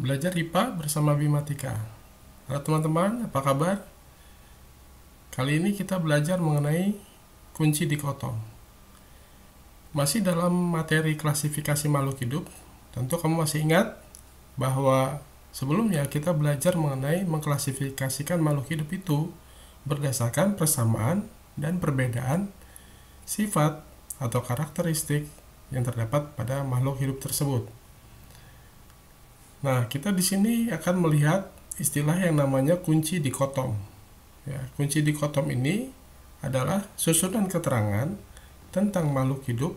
Belajar IPA bersama Bimatika. Halo teman-teman, apa kabar? Kali ini kita belajar mengenai kunci dikotom. Masih dalam materi klasifikasi makhluk hidup, tentu kamu masih ingat bahwa sebelumnya kita belajar mengenai mengklasifikasikan makhluk hidup itu berdasarkan persamaan dan perbedaan sifat atau karakteristik yang terdapat pada makhluk hidup tersebut. Nah, kita di sini akan melihat istilah yang namanya kunci dikotom. Ya, kunci dikotom ini adalah susunan keterangan tentang makhluk hidup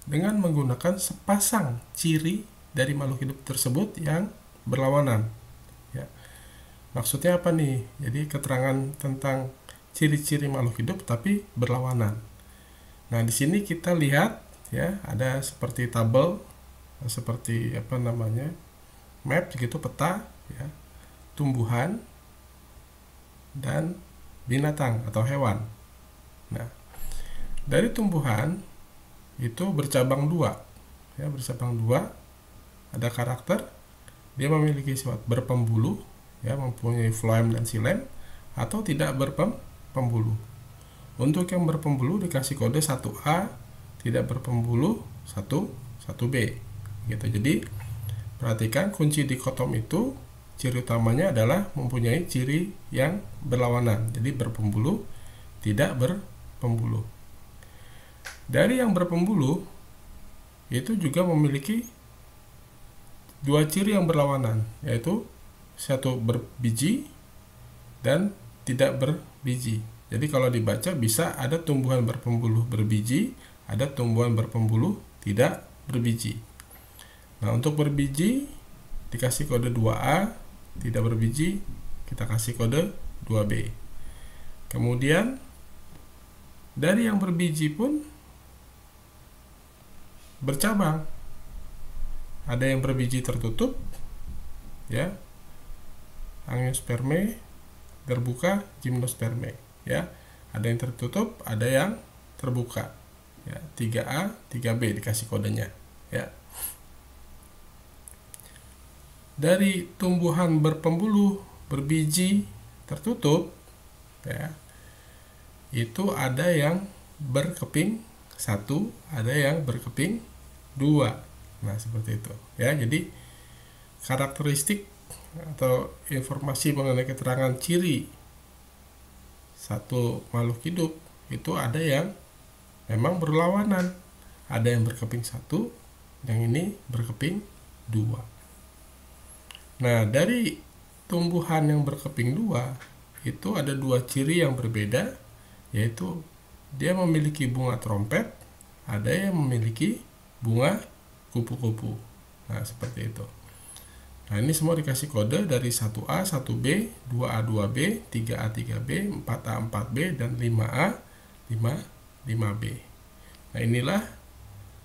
dengan menggunakan sepasang ciri dari makhluk hidup tersebut yang berlawanan. Ya, maksudnya apa nih? Jadi keterangan tentang ciri-ciri makhluk hidup tapi berlawanan. Nah, di sini kita lihat ya ada seperti tabel, seperti map gitu, peta ya, tumbuhan dan binatang atau hewan. Nah, dari tumbuhan itu bercabang dua ya, ada karakter, dia memiliki sifat berpembuluh ya, mempunyai phloem dan xilem, atau tidak berpembuluh. Untuk yang berpembuluh dikasih kode 1A, tidak berpembuluh 1B gitu. Jadi perhatikan kunci dikotom itu ciri utamanya adalah mempunyai ciri yang berlawanan. Jadi berpembuluh, tidak berpembuluh. Dari yang berpembuluh itu juga memiliki dua ciri yang berlawanan, yaitu satu berbiji dan tidak berbiji. Jadi kalau dibaca bisa ada tumbuhan berpembuluh berbiji, ada tumbuhan berpembuluh tidak berbiji. Nah, untuk berbiji dikasih kode 2A, tidak berbiji kita kasih kode 2B. Kemudian dari yang berbiji pun bercabang. Ada yang berbiji tertutup ya, angiosperme, terbuka, gymnosperme ya. Ada yang tertutup, ada yang terbuka. Ya, 3A, 3B dikasih kodenya ya. Dari tumbuhan berpembuluh berbiji tertutup ya, itu ada yang berkeping 1, ada yang berkeping 2. Nah, seperti itu ya. Jadi karakteristik atau informasi mengenai keterangan ciri satu makhluk hidup itu ada yang memang berlawanan. Ada yang berkeping 1, yang ini berkeping 2. Nah, dari tumbuhan yang berkeping 2 itu ada dua ciri yang berbeda, yaitu dia memiliki bunga trompet, ada yang memiliki bunga kupu-kupu. Nah, seperti itu. Nah, ini semua dikasih kode dari 1A, 1B, 2A, 2B, 3A, 3B, 4A, 4B, dan 5A, 5B. Nah, inilah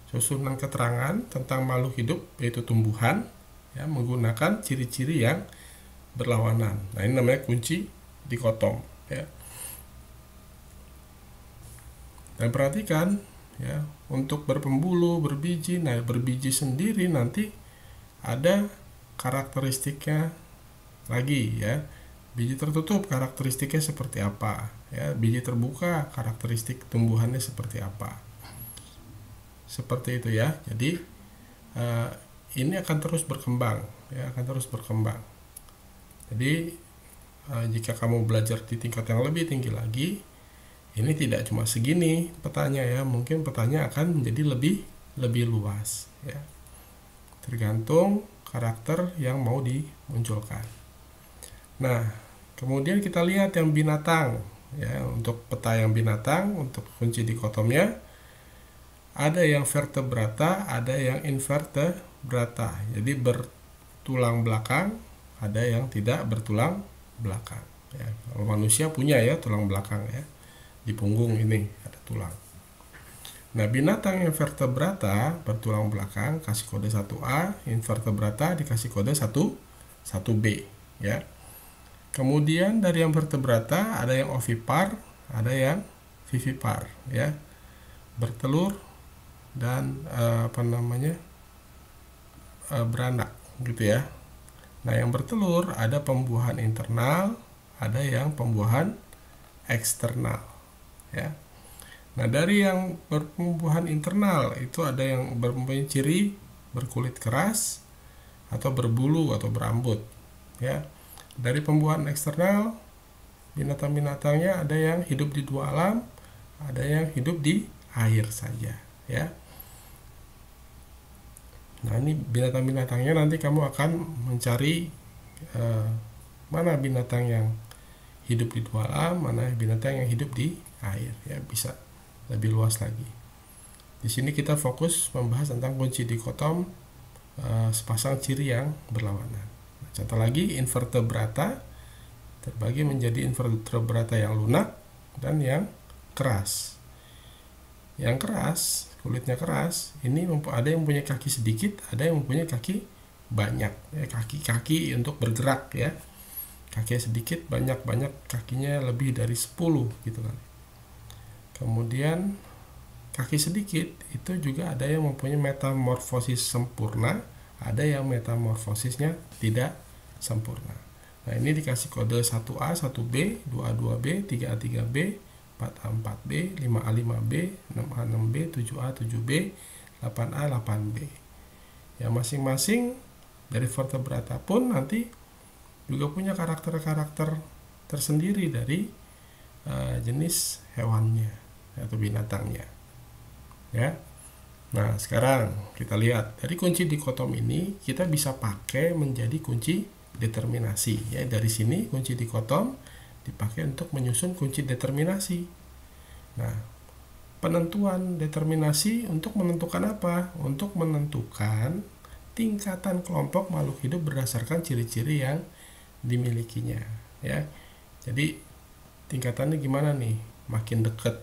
susunan keterangan tentang makhluk hidup, yaitu tumbuhan ya, menggunakan ciri-ciri yang berlawanan. Nah, ini namanya kunci dikotom ya. Dan perhatikan ya, untuk berpembuluh, berbiji, nah berbiji sendiri nanti ada karakteristiknya lagi ya. Biji tertutup karakteristiknya seperti apa ya, biji terbuka karakteristik tumbuhannya seperti apa. Seperti itu ya. Jadi ini akan terus berkembang ya, akan terus berkembang. Jadi jika kamu belajar di tingkat yang lebih tinggi lagi, ini tidak cuma segini petanya ya, mungkin petanya akan menjadi lebih luas ya, tergantung karakter yang mau dimunculkan. Nah, kemudian kita lihat yang binatang ya. Untuk peta yang binatang, untuk kunci dikotomnya ada yang vertebrata, ada yang invertebrata. Jadi bertulang belakang, ada yang tidak bertulang belakang ya. Kalau manusia punya ya tulang belakang ya, di punggung ini ada tulang. Nah, binatang yang vertebrata bertulang belakang kasih kode 1A, invertebrata dikasih kode 1B ya. Kemudian dari yang vertebrata ada yang ovipar, ada yang vivipar ya, bertelur dan beranak gitu ya. Nah, yang bertelur ada pembuahan internal, ada yang pembuahan eksternal, ya. Nah, dari yang berpembuahan internal itu ada yang mempunyai ciri berkulit keras atau berbulu atau berambut, ya. Dari pembuahan eksternal, binatang-binatangnya ada yang hidup di dua alam, ada yang hidup di air saja, ya. Nah, ini binatang-binatangnya nanti kamu akan mencari mana binatang yang hidup di dua alam, mana binatang yang hidup di air, ya, bisa lebih luas lagi. Di sini kita fokus membahas tentang kunci dikotom sepasang ciri yang berlawanan. Nah, contoh lagi, invertebrata terbagi menjadi invertebrata yang lunak dan yang keras. Yang keras, kulitnya keras, ini ada yang mempunyai kaki sedikit, ada yang mempunyai kaki banyak, ya, kaki-kaki untuk bergerak, ya. Kakinya sedikit, banyak kakinya lebih dari 10 gitu kan. Kemudian kaki sedikit itu juga ada yang mempunyai metamorfosis sempurna, ada yang metamorfosisnya tidak sempurna. Nah, ini dikasih kode 1A, 1B, 2A, 2B, 3A, 3B, 4A, 4B, 5A, 5B, 6A, 6B, 7A, 7B, 8A, 8B. Ya, masing-masing dari vertebrata pun nanti juga punya karakter-karakter tersendiri dari jenis hewannya atau binatangnya, ya. Nah, sekarang kita lihat dari kunci dikotom ini kita bisa pakai menjadi kunci determinasi, ya. Dari sini kunci dikotom dipakai untuk menyusun kunci determinasi. Nah, penentuan determinasi untuk menentukan apa? Untuk menentukan tingkatan kelompok makhluk hidup berdasarkan ciri-ciri yang dimilikinya, ya. Jadi tingkatannya gimana nih? Makin dekat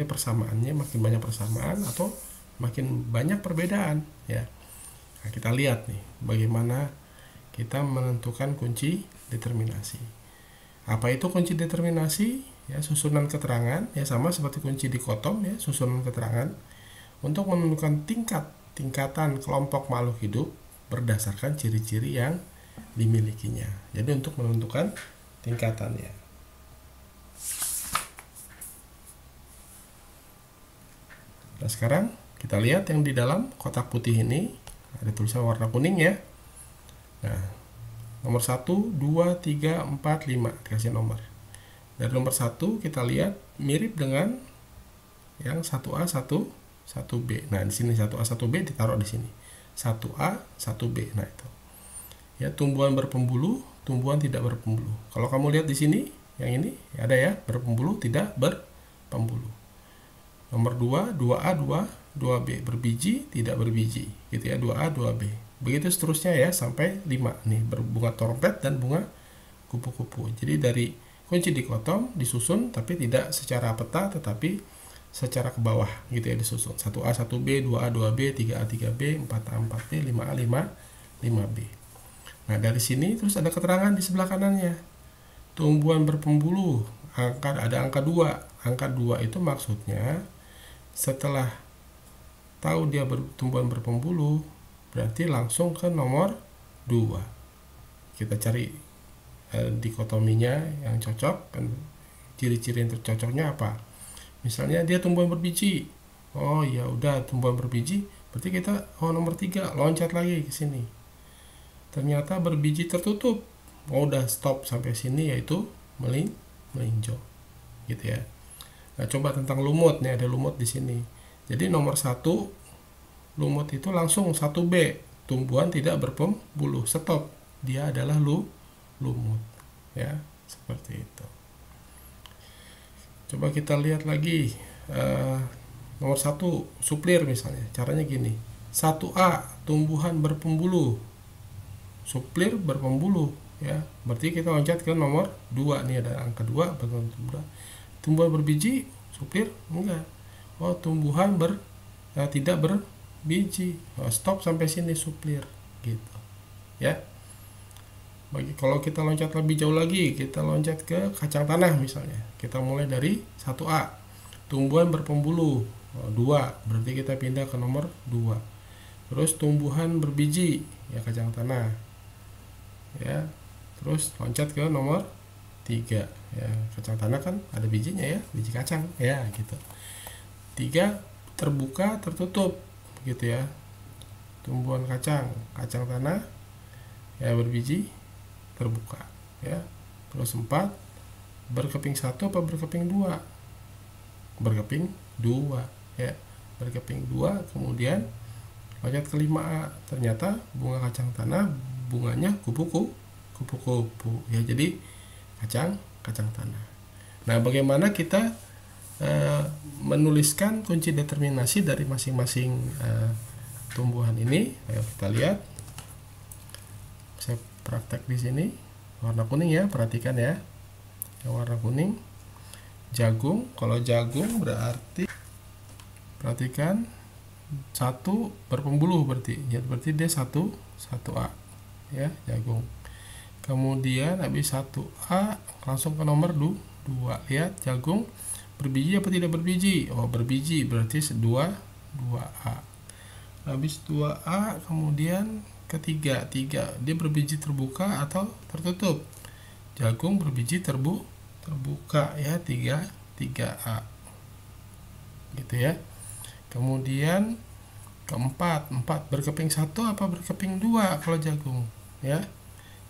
persamaannya, makin banyak persamaan atau makin banyak perbedaan, ya. Nah, kita lihat nih bagaimana kita menentukan kunci determinasi. Apa itu kunci determinasi? Ya, susunan keterangan, ya, sama seperti kunci dikotom, ya, susunan keterangan untuk menentukan tingkatan kelompok makhluk hidup berdasarkan ciri-ciri yang dimilikinya. Jadi untuk menentukan tingkatannya. Nah, sekarang kita lihat yang di dalam kotak putih ini ada tulisan warna kuning, ya. Nah, nomor 1, 2, 3, 4, 5 dikasih nomor. Dari nomor 1 kita lihat mirip dengan yang 1A, 1B. Nah, di sini 1A, 1B ditaruh di sini. 1A, 1B. Nah, itu. Ya, tumbuhan berpembuluh, tumbuhan tidak berpembuluh. Kalau kamu lihat di sini, yang ini ada, ya, berpembuluh, tidak berpembuluh. Nomor 2, 2A, 2B, berbiji, tidak berbiji, gitu, ya, 2A, 2B. Begitu seterusnya, ya, sampai 5 nih, berbunga trompet dan bunga kupu-kupu. Jadi dari kunci dikotom disusun tapi tidak secara peta tetapi secara ke bawah, gitu, ya, disusun. 1A, 1B, 2A, 2B, 3A, 3B, 4A, 4B, 5A, 5B. Nah, dari sini terus ada keterangan di sebelah kanannya. Tumbuhan berpembuluh, ada angka 2. Angka 2 itu maksudnya setelah tahu dia tumbuhan berpembuluh, berarti langsung ke nomor 2. Kita cari dikotominya yang cocok, kan ciri-ciri yang cocoknya apa. Misalnya dia tumbuhan berbiji. Oh, ya udah, tumbuhan berbiji, berarti kita nomor 3, loncat lagi ke sini. Ternyata berbiji tertutup. Oh, udah stop sampai sini, yaitu melinjo. Gitu, ya. Nah, coba tentang lumut, nih ada lumut di sini. Jadi nomor 1 lumut itu langsung 1B, tumbuhan tidak berpembuluh, stop. Dia adalah lumut, ya, seperti itu. Coba kita lihat lagi nomor 1 suplir misalnya. Caranya gini. 1A tumbuhan berpembuluh, suplir berpembuluh, ya. Berarti kita loncat ke nomor 2, nih ada angka 2, tumbuhan berbiji, suplir enggak. Oh, tumbuhan tidak berbiji. Oh, stop sampai sini suplir, gitu, ya. Kalau kita loncat lebih jauh lagi, kita loncat ke kacang tanah misalnya. Kita mulai dari 1A, tumbuhan berpembuluh, 2, berarti kita pindah ke nomor 2. Terus tumbuhan berbiji, ya, kacang tanah. ya. Terus loncat ke nomor 3 ya. Kacang tanah kan ada bijinya ya, biji kacang ya gitu. 3 terbuka tertutup gitu ya. Tumbuhan kacang tanah ya berbiji terbuka ya. Terus 4 berkeping 1 apa berkeping 2? Berkeping 2 ya. Berkeping 2, kemudian loncat ke 5A. Ternyata bunga kacang tanah bunganya kupu-kupu ya, jadi kacang tanah. Nah, bagaimana kita menuliskan kunci determinasi dari masing-masing tumbuhan ini? Ayo kita lihat. Saya praktek di sini. Warna kuning ya, perhatikan ya. Yang warna kuning jagung. Kalau jagung berarti perhatikan 1 berpembuluh berarti. Ya, berarti dia 1A ya, jagung. Kemudian habis 1A langsung ke nomor 2. Lihat jagung berbiji apa tidak berbiji? Oh, berbiji, berarti 2A. Habis 2A kemudian ketiga dia berbiji terbuka atau tertutup? Jagung berbiji terbuka ya, 3A gitu ya. Kemudian keempat berkeping 1 apa berkeping 2 kalau jagung ya?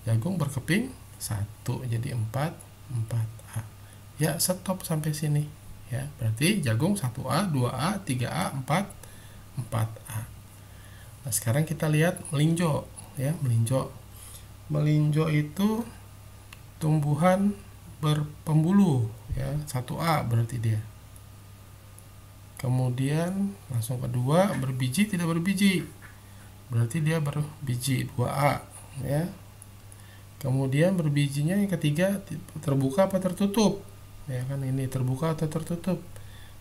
Jagung berkeping 1, jadi 4A ya. Stop sampai sini ya. Berarti jagung 1A, 2A, 3A, 4A. Nah, sekarang kita lihat melinjo ya. Melinjo itu tumbuhan berpembuluh ya, 1A berarti dia. Kemudian langsung kedua, berbiji tidak berbiji, berarti dia berbiji, 2A ya. Kemudian berbijinya yang ketiga terbuka apa tertutup? Ya kan, ini terbuka atau tertutup?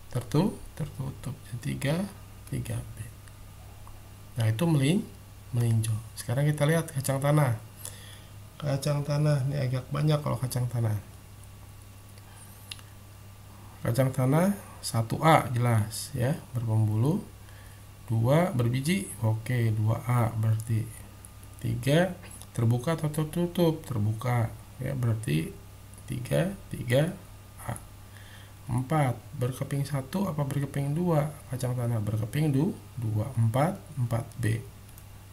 Tertutup. Jadi 3B. Nah, itu melinjo. Sekarang kita lihat kacang tanah. Kacang tanah ini agak banyak kalau kacang tanah. Kacang tanah 1A jelas ya, berpembuluh. 2 berbiji, oke, 2A berarti. 3 terbuka atau tertutup? Terbuka ya, berarti 3A. 4 berkeping 1 apa berkeping 2? Kacang tanah berkeping 2, 4B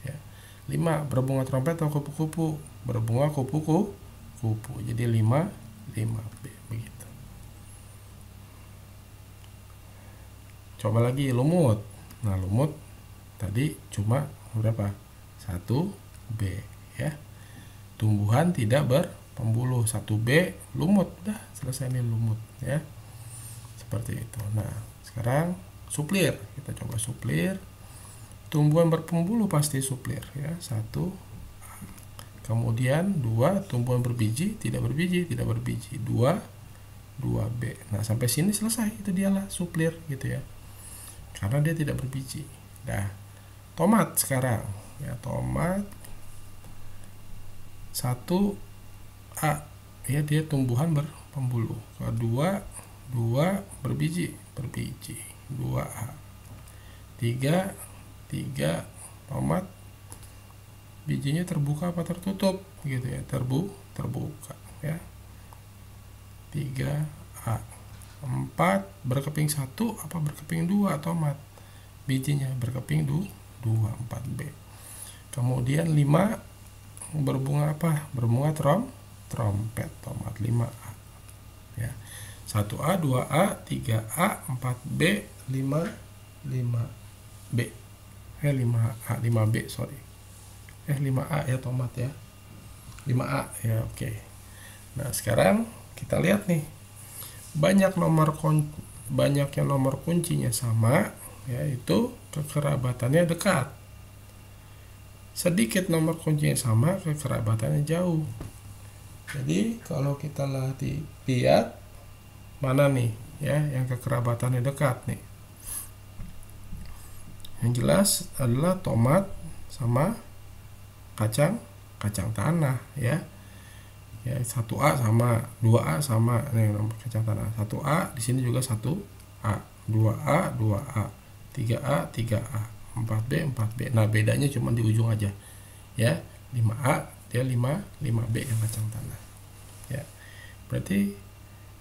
ya. 5 berbunga trompet atau kupu-kupu? Berbunga kupu-kupu, jadi 5B begitu. Coba lagi lumut. Nah, lumut tadi cuma berapa? 1B ya. Tumbuhan tidak berpembuluh, 1B, lumut. Udah selesai nih lumut ya. Seperti itu. Nah, sekarang suplir. Kita coba suplir. Tumbuhan berpembuluh pasti suplir ya. 1. Kemudian 2 tumbuhan berbiji tidak berbiji, 2B. Nah, sampai sini selesai. Itu dialah suplir gitu ya. Karena dia tidak berbiji. Nah, tomat sekarang ya. Tomat 1A ya, dia tumbuhan berpembuluh. Kedua 2 berbiji, 2A. 3 tomat bijinya terbuka apa tertutup gitu ya? Terbuka ya. 3A. 4 berkeping 1 apa berkeping 2 tomat? Bijinya berkeping 2, 4B. Kemudian 5 berbunga apa? Berbunga trompet, tomat, 5A ya. 1A, 2A, 3A, 4B, 5B. 5A, 5B, sorry. 5A ya tomat ya. 5A ya, oke. Nah, sekarang kita lihat nih. Banyak yang nomor kuncinya sama, yaitu kekerabatannya dekat. Sedikit nomor kuncinya sama, kekerabatannya jauh. Jadi kalau kita lihat mana nih ya yang kekerabatannya dekat nih. Yang jelas adalah tomat sama kacang tanah ya. Ya, 1A sama 2A sama nih nomor kacang tanah. 1A di sini juga 1A, 2A, 2A, 3A, 3A, 4B, 4B. Nah, bedanya cuma di ujung aja. Ya, 5A dia 5B yang kacang tanah. Ya. Berarti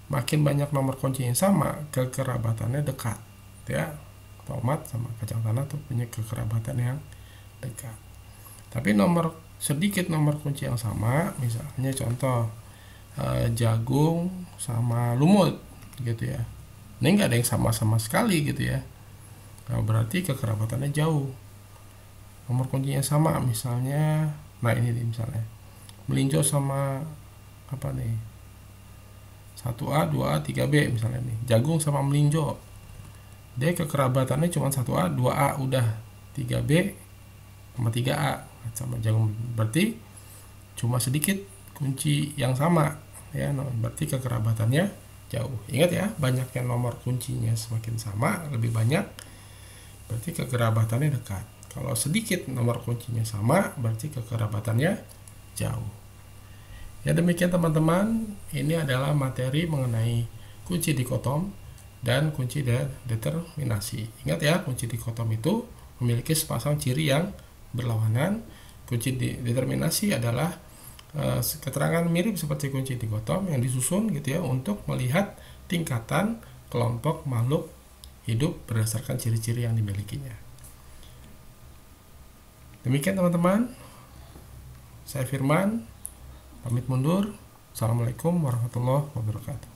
makin banyak nomor kunci yang sama, kekerabatannya dekat. Ya. Tomat sama kacang tanah tuh punya kekerabatan yang dekat. Tapi sedikit nomor kunci yang sama, misalnya contoh jagung sama lumut gitu ya. Ini nggak ada yang sama-sama sekali gitu ya. Nah, berarti kekerabatannya jauh. Nomor kuncinya sama, misalnya, nah ini nih misalnya melinjo sama apa nih, 1A, 2A, 3B misalnya nih, jagung sama melinjo, dia kekerabatannya cuma 1A, 2A udah, 3B sama 3A sama jagung, berarti cuma sedikit kunci yang sama ya, berarti kekerabatannya jauh. Ingat ya, banyaknya nomor kuncinya semakin sama, lebih banyak, berarti kekerabatannya dekat. Kalau sedikit nomor kuncinya sama, berarti kekerabatannya jauh. Ya demikian teman-teman, ini adalah materi mengenai kunci dikotom dan kunci determinasi. Ingat ya, kunci dikotom itu memiliki sepasang ciri yang berlawanan. Kunci determinasi adalah keterangan mirip seperti kunci dikotom yang disusun gitu ya untuk melihat tingkatan kelompok makhluk hidup berdasarkan ciri-ciri yang dimilikinya. Demikian teman-teman, saya Firman, pamit mundur. Assalamualaikum warahmatullahi wabarakatuh.